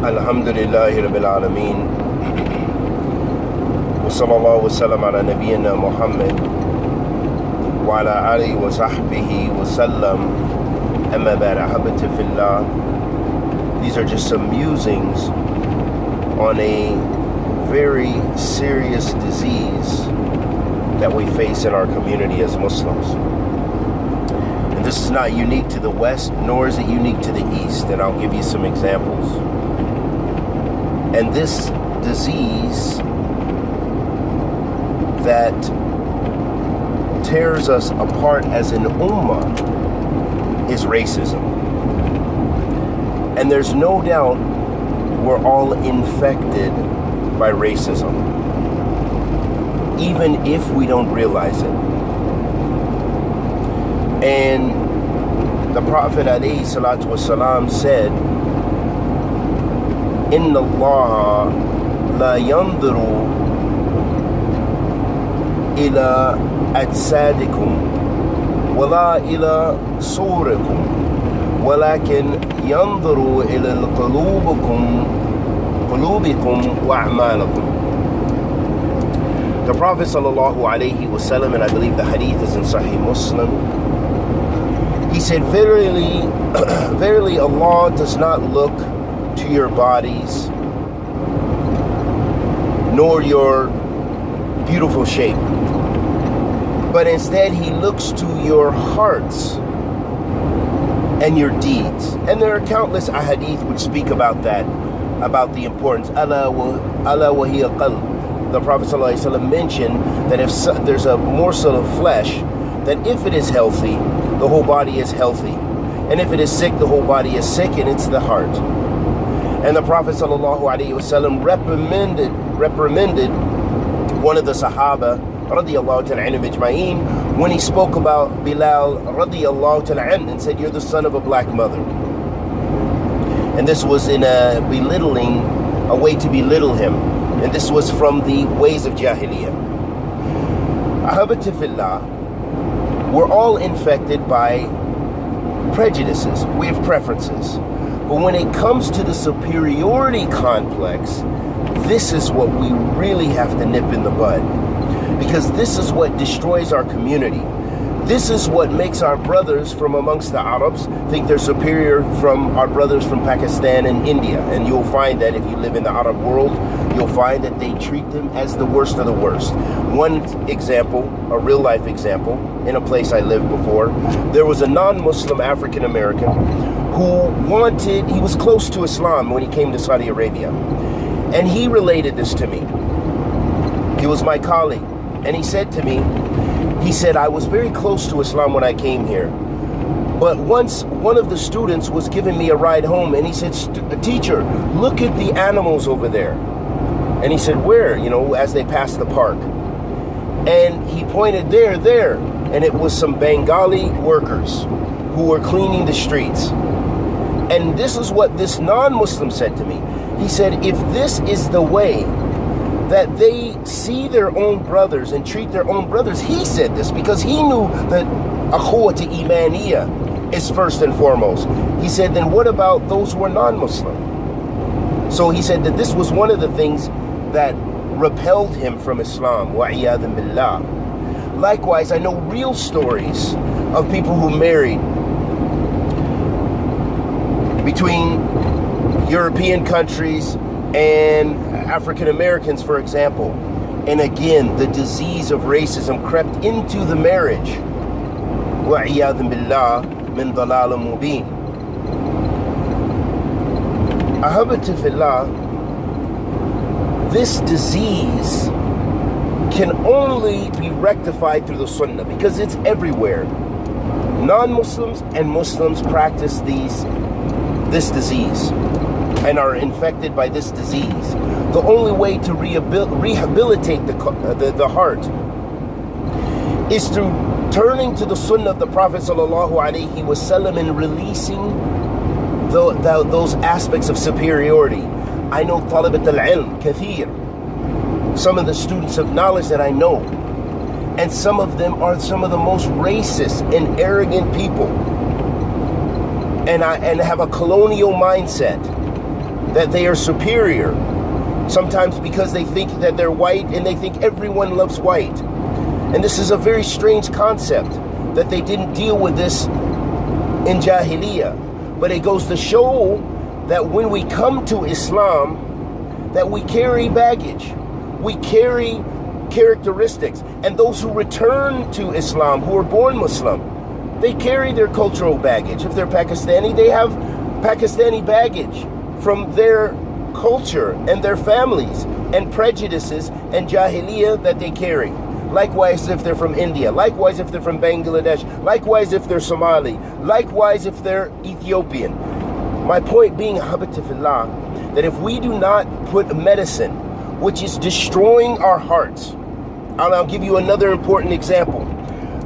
Alhamdulillahi Rabbil Alameen. Wa sallallahu wa sallam ala nabiyyina Muhammad wa ala alihi wa sahbihi wa sallam. Amma ba'd, ahabbati fillah. These are just some musings on a very serious disease that we face in our community as Muslims. And this is not unique to the West, nor is it unique to the East, and I'll give you some examples. And this disease that tears us apart as an ummah is racism. And there's no doubt we're all infected by racism, even if we don't realize it. And the Prophet ﷺ said, إن الله لا ينظر إلى أجسادكم ولا إلى صوركم ولكن ينظر إلى قلوبكم وأعمالكم. The Prophet ﷺ, and I believe the hadith is in Sahih Muslim, he said, verily, verily Allah does not look to your bodies nor your beautiful shape, but instead he looks to your hearts and your deeds. And there are countless ahadith which speak about that, about the importance. Ala wa hiya qalb. The Prophet ﷺ mentioned that if there's a morsel of flesh, that if it is healthy, the whole body is healthy, and if it is sick, the whole body is sick, and it's the heart. And the Prophet ﷺ reprimanded one of the Sahaba radiyallahu ta'ala anhum ajma'in when he spoke about Bilal radiyallahu ta'ala anhu and said, "You're the son of a black mother." And this was in a way to belittle him. And this was from the ways of Jahiliyyah. Ahabati fillah, we're all infected by prejudices. We have preferences. But when it comes to the superiority complex, this is what we really have to nip in the bud. Because this is what destroys our community. This is what makes our brothers from amongst the Arabs think they're superior from our brothers from Pakistan and India. And you'll find that if you live in the Arab world, you'll find that they treat them as the worst of the worst. One example, a real life example, in a place I lived before, there was a non-Muslim African American who he was close to Islam when he came to Saudi Arabia. And he related this to me. He was my colleague. And he said to me, he said, I was very close to Islam when I came here. But once one of the students was giving me a ride home, and he said, teacher, look at the animals over there. And he said, where? You know, as they passed the park. And he pointed there. And it was some Bengali workers who were cleaning the streets. And this is what this non-Muslim said to me. He said, if this is the way that they see their own brothers and treat their own brothers, he said this because he knew that akhuwati imaniyah is first and foremost. He said, then what about those who are non-Muslim? So he said that this was one of the things that repelled him from Islam. Wa'iyadhan billah. Likewise, I know real stories of people who married between European countries and African Americans, for example. And again, the disease of racism crept into the marriage. وَعِيَاذٍ بِاللَّهِ مِنْ ضَلَالٍ مُبِينٍ. Ahabati fillah, this disease can only be rectified through the sunnah because it's everywhere. Non-Muslims and Muslims practice this disease and are infected by this disease. The only way to rehabilitate the heart is through turning to the sunnah of the Prophet ﷺ and releasing those aspects of superiority. I know talabat al-ilm kathir, some of the students of knowledge that I know, and some of them are some of the most racist and arrogant people and have a colonial mindset. that they are superior. Sometimes because they think that they're white and they think everyone loves white. And this is a very strange concept that they didn't deal with this in Jahiliyyah. But it goes to show that when we come to Islam, that we carry baggage. We carry characteristics. And those who return to Islam, who are born Muslim, they carry their cultural baggage. If they're Pakistani, they have Pakistani baggage from their culture and their families and prejudices and Jahiliyyah that they carry. Likewise if they're from India, likewise if they're from Bangladesh, likewise if they're Somali, likewise if they're Ethiopian. My point being, Habitifillah, that if we do not put medicine, which is destroying our hearts, and I'll give you another important example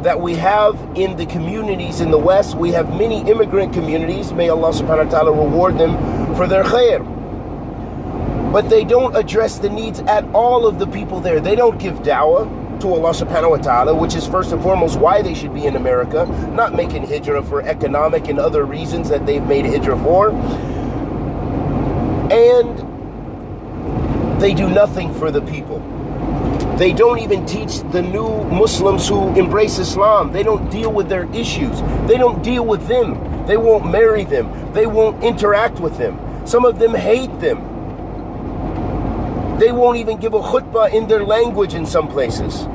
that we have in the communities in the West. We have many immigrant communities, may Allah subhanahu wa ta'ala reward them for their khair. But they don't address the needs at all of the people there. They don't give da'wah to Allah subhanahu wa ta'ala, which is first and foremost why they should be in America, not making hijrah for economic and other reasons that they've made hijrah for. And they do nothing for the people. They don't even teach the new Muslims who embrace Islam. They don't deal with their issues. They don't deal with them. They won't marry them. They won't interact with them. Some of them hate them. They won't even give a khutbah in their language in some places.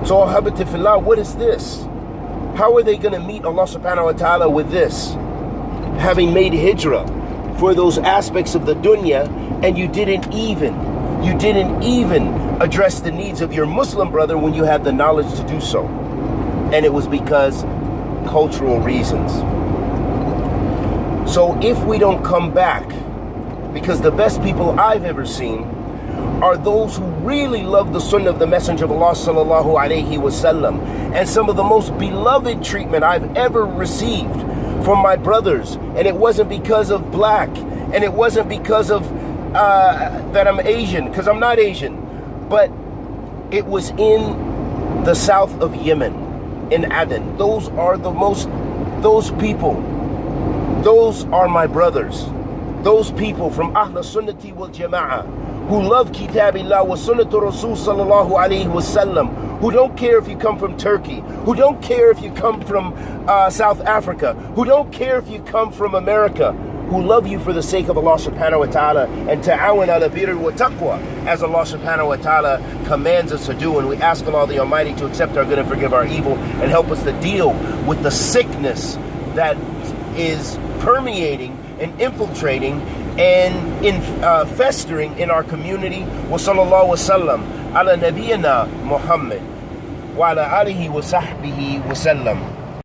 So, Habitifillah, what is this? How are they going to meet Allah subhanahu wa ta'ala with this? Having made hijrah for those aspects of the dunya, and you didn't even address the needs of your Muslim brother when you had the knowledge to do so. And it was because cultural reasons. So if we don't come back, because the best people I've ever seen are those who really love the sunnah of the Messenger of Allah sallallahu alaihi wasallam. And some of the most beloved treatment I've ever received from my brothers. And it wasn't because of black, and it wasn't because of that I'm Asian, because I'm not Asian, but it was in the south of Yemen, in Aden. Those people, those are my brothers. Those people from Ahl Sunnati wal Jama'ah, who love Kitabillah wa Sunnatul Rasul sallallahu alayhi wasallam, who don't care if you come from Turkey, who don't care if you come from South Africa, who don't care if you come from America, who love you for the sake of Allah subhanahu wa ta'ala, and ta'awan ala birr wa taqwa, as Allah subhanahu wa ta'ala commands us to do. And we ask Allah the Almighty to accept our good and forgive our evil, and help us to deal with the sickness that is permeating and infiltrating and festering in our community. Wa sallallahu wa sallam ala nabiyyina Muhammad wa ala alihi wa sahbihi wa sallam.